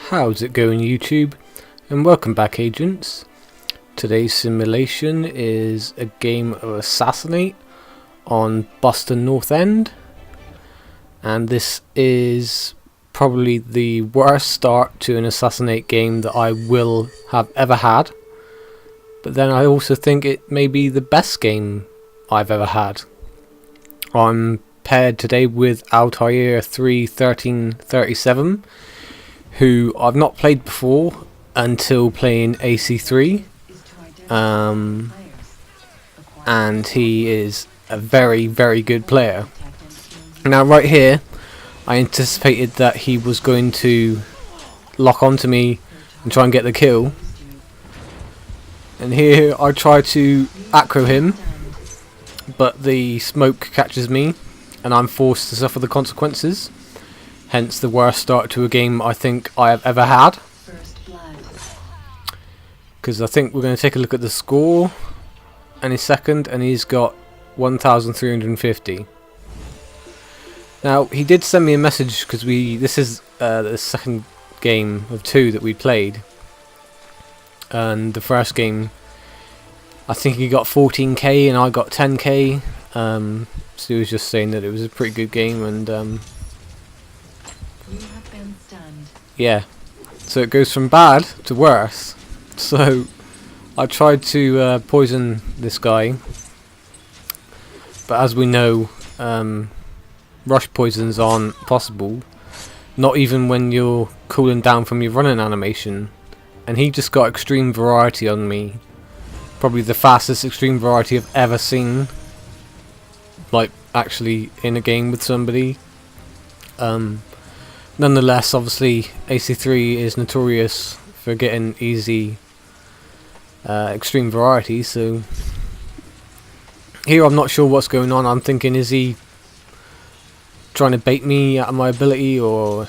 How's it going, YouTube? And welcome back, agents. Today's simulation is a game of Assassinate on Boston Northend, and this is probably the worst start to an Assassinate game that I will have ever had, but then I also think it may be the best game I've ever had. I'm paired today with Altair 31337, who I've not played before until playing AC3, and he is a very, very good player. Now right here, I anticipated that he was going to lock onto me and try and get the kill, and here I try to aggro him, but the smoke catches me and I'm forced to suffer the consequences. Hence the worst start to a game I think I have ever had. Because I think we're going to take a look at the score any second, and he's got 1,350. Now he did send me a message because this is the second game of two that we played, and the first game I think he got 14k and I got 10k. So he was just saying that it was a pretty good game, and yeah, so it goes from bad to worse. So I tried to poison this guy, but as we know, rush poisons aren't possible, not even when you're cooling down from your running animation, and he just got extreme variety on me, probably the fastest extreme variety I've ever seen, like actually in a game with somebody. Nonetheless, obviously AC3 is notorious for getting easy extreme variety, so here I'm not sure what's going on. I'm thinking, is he trying to bait me out of my ability, or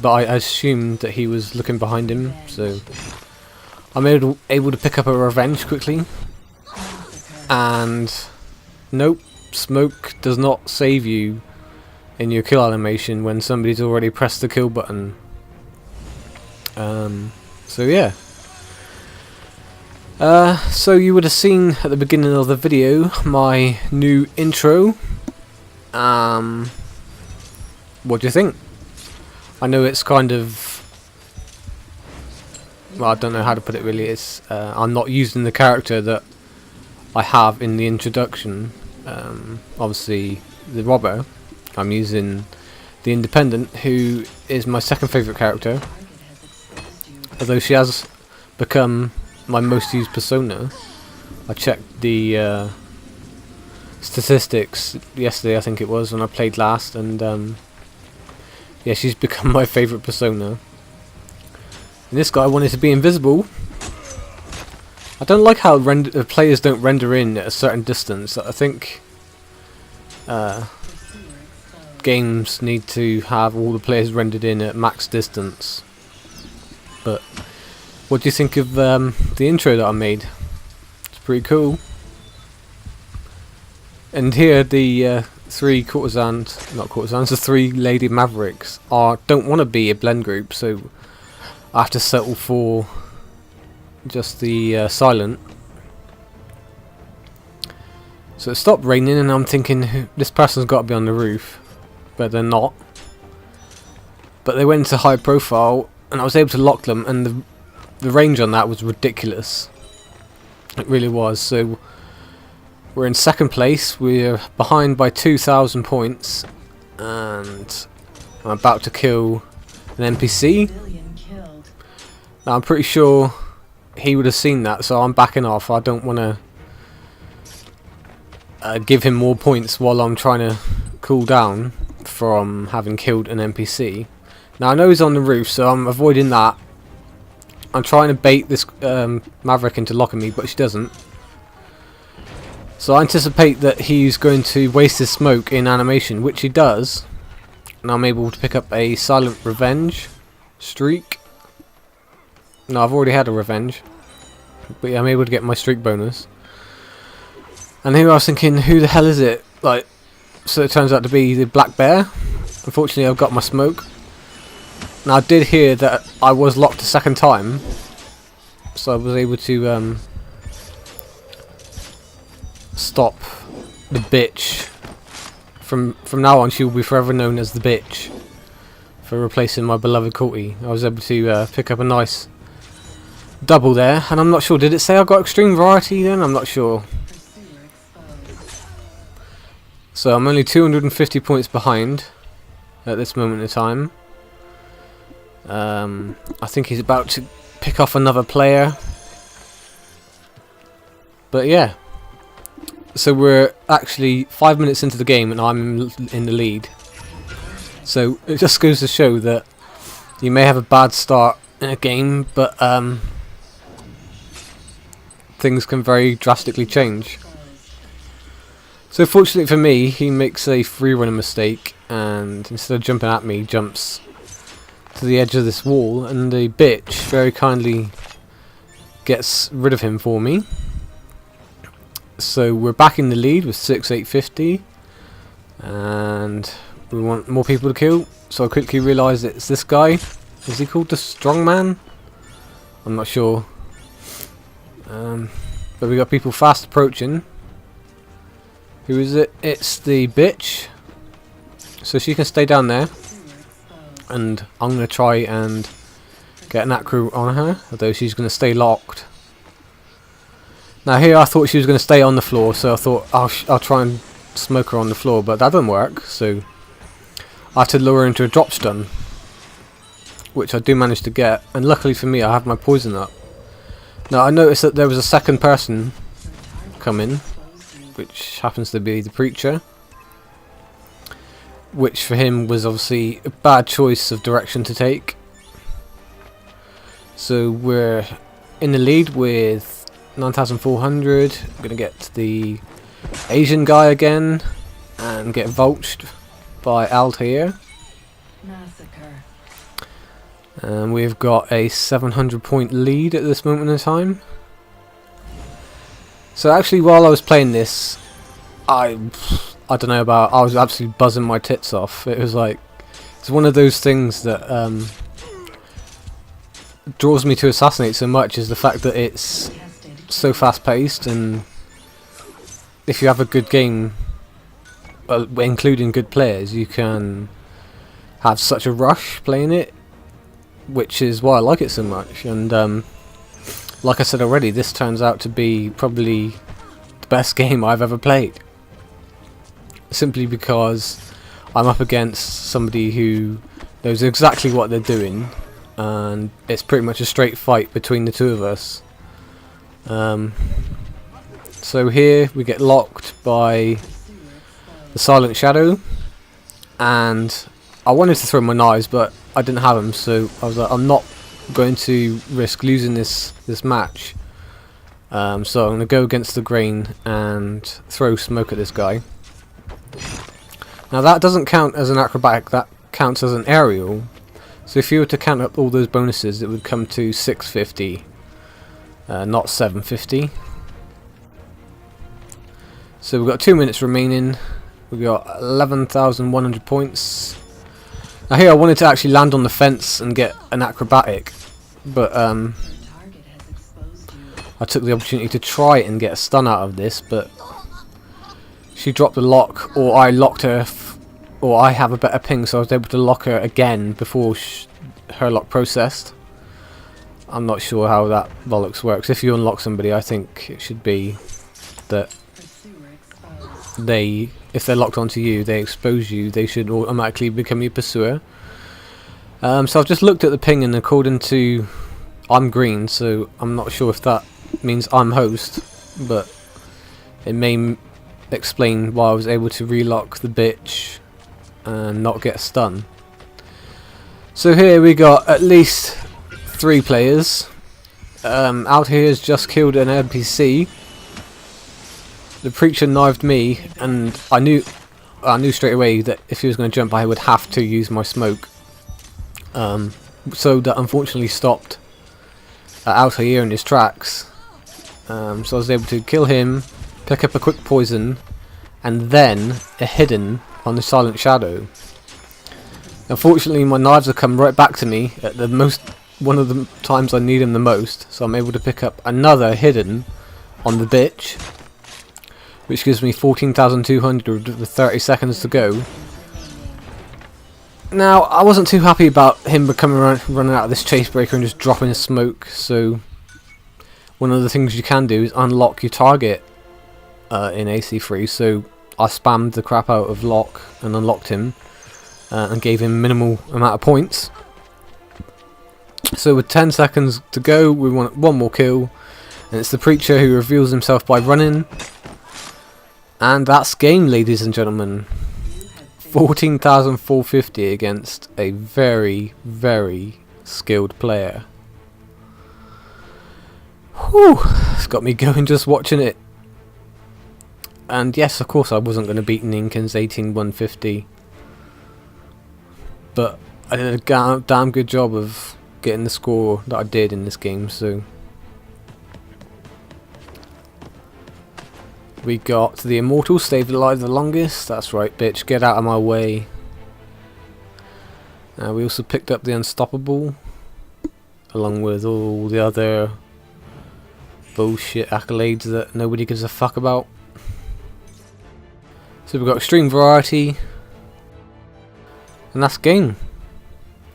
but I assumed that he was looking behind him, so I'm able to pick up a revenge quickly, and nope, smoke does not save you in your kill animation when somebody's already pressed the kill button. So yeah. So you would have seen at the beginning of the video my new intro. What do you think? I know it's kind of, well, I don't know how to put it really. It's I'm not using the character that I have in the introduction. Obviously the robber. I'm using the Independent, who is my second favourite character, although she has become my most used persona. I checked the statistics yesterday, I think it was, when I played last, and yeah, she's become my favourite persona. And this guy wanted to be invisible. I don't like how players don't render in at a certain distance. I think games need to have all the players rendered in at max distance. But what do you think of the intro that I made? It's pretty cool. And here the three the three lady mavericks don't want to be a blend group, so I have to settle for just the silent. So it stopped raining, and I'm thinking this person's got to be on the roof, but they're not. But they went into high profile, and I was able to lock them, and the range on that was ridiculous. It really was. So we're in second place. We're behind by 2,000 points, and I'm about to kill an NPC. Now I'm pretty sure he would have seen that, so I'm backing off. I don't want to give him more points while I'm trying to cool down from having killed an NPC. Now I know he's on the roof, so I'm avoiding that. I'm trying to bait this Maverick into locking me, but she doesn't. So I anticipate that he's going to waste his smoke in animation, which he does. And I'm able to pick up a silent revenge streak. No, I've already had a revenge, but yeah, I'm able to get my streak bonus. And here I was thinking, who the hell is it? So it turns out to be the black bear. Unfortunately, I've got my smoke. Now I did hear that I was locked a second time, so I was able to stop the bitch. From now on, she will be forever known as the bitch for replacing my beloved Courty. I was able to pick up a nice double there, and I'm not sure, did it say I got extreme variety then? I'm not sure. So I'm only 250 points behind at this moment in time. I think he's about to pick off another player. But yeah. So we're actually 5 minutes into the game and I'm in the lead. So it just goes to show that you may have a bad start in a game, but things can very drastically change. So fortunately for me, he makes a free running mistake, and instead of jumping at me, jumps to the edge of this wall, and the bitch very kindly gets rid of him for me. So we're back in the lead with 6,850, and we want more people to kill. So I quickly realised it's this guy. Is he called the Strongman? I'm not sure. But we got people fast approaching. Who is it? It's the bitch. So she can stay down there, and I'm going to try and get an acro on her, although she's going to stay locked. Now here I thought she was going to stay on the floor, so I thought I'll try and smoke her on the floor, but that didn't work, so I had to lure her into a drop stun, which I do manage to get, and luckily for me I have my poison up. Now I noticed that there was a second person coming, which happens to be the preacher, which for him was obviously a bad choice of direction to take. So we're in the lead with 9,400. I'm going to get the Asian guy again and get vultured by Altair. And we've got a 700 point lead at this moment in time. So actually while I was playing this, I don't know about, I was absolutely buzzing my tits off. It was like, it's one of those things that draws me to Assassinate so much, is the fact that it's so fast paced, and if you have a good game, including good players, you can have such a rush playing it, which is why I like it so much. And like I said already, this turns out to be probably the best game I've ever played, simply because I'm up against somebody who knows exactly what they're doing, and it's pretty much a straight fight between the two of us. So here we get locked by the Silent Shadow, and I wanted to throw my knives, but I didn't have them, so I was like, I'm not going to risk losing this match. So I'm going to go against the grain and throw smoke at this guy. Now that doesn't count as an acrobatic, that counts as an aerial. So if you were to count up all those bonuses, it would come to 650. Not 750. So we've got 2 minutes remaining. We've got 11,100 points. Now here I wanted to actually land on the fence and get an acrobatic, but I took the opportunity to try and get a stun out of this, but she dropped the lock, or I locked her, or I have a better ping, so I was able to lock her again before her lock processed. I'm not sure how that bollocks works. If you unlock somebody, I think it should be that if they're locked onto you, they expose you, they should automatically become your pursuer. So I've just looked at the ping, and according to, I'm green, so I'm not sure if that means I'm host, but it may explain why I was able to relock the bitch and not get stun. So here we got at least 3 players. Out here has just killed an NPC. The preacher knifed me, and I knew straight away that if he was going to jump, I would have to use my smoke. So that unfortunately stopped out here in his tracks. So I was able to kill him, pick up a quick poison, and then a hidden on the Silent Shadow. Unfortunately, my knives have come right back to me at one of the times I need them the most, so I'm able to pick up another hidden on the bitch, which gives me 14,200 with 30 seconds to go. Now, I wasn't too happy about him running out of this chase breaker and just dropping his smoke, so one of the things you can do is unlock your target in AC3, so I spammed the crap out of lock and unlocked him and gave him minimal amount of points. So with 10 seconds to go, we want one more kill, and it's the preacher who reveals himself by running, and that's game, ladies and gentlemen. 14,450 against a very, very skilled player. Whew, it's got me going just watching it. And yes, of course I wasn't going to beat Ninken's 18,150, but I did a damn good job of getting the score that I did in this game. So we got the Immortal, stayed alive the longest. That's right, bitch, get out of my way. We also picked up the Unstoppable, along with all the other bullshit accolades that nobody gives a fuck about. So we've got extreme variety, and that's game.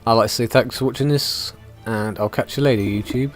I'd like to say thanks for watching this, and I'll catch you later, YouTube.